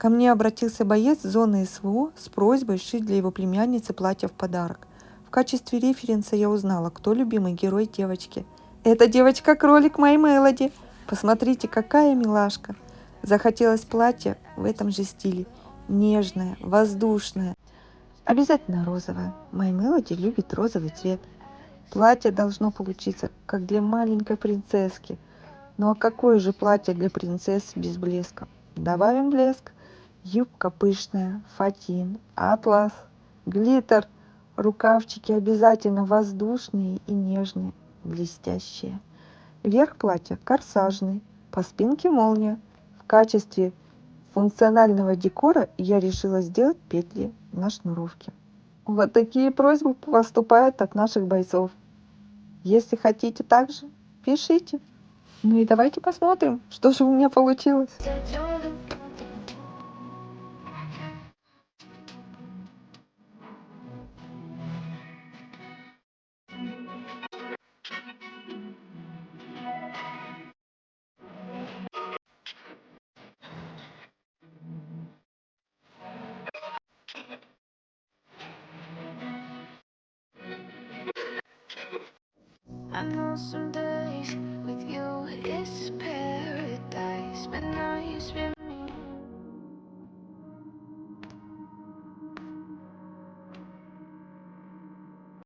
Ко мне обратился боец зоны СВО с просьбой сшить для его племянницы платье в подарок. В качестве референса я узнала, кто любимый герой девочки. Это девочка-кролик моей Мелоди. Посмотрите, какая милашка. Захотелось платье в этом же стиле. Нежное, воздушное. Обязательно розовое. Моя Мелоди любит розовый цвет. Платье должно получиться, как для маленькой принцесски. Ну а какое же платье для принцесс без блеска? Добавим блеск. Юбка пышная, фатин, атлас, глиттер. Рукавчики обязательно воздушные и нежные, блестящие. Верх платья корсажный, по спинке молния. В качестве функционального декора я решила сделать петли на шнуровке. Вот такие просьбы поступают от наших бойцов. Если хотите так же, пишите. Ну и давайте посмотрим, что же у меня получилось. I know some days with you is pain.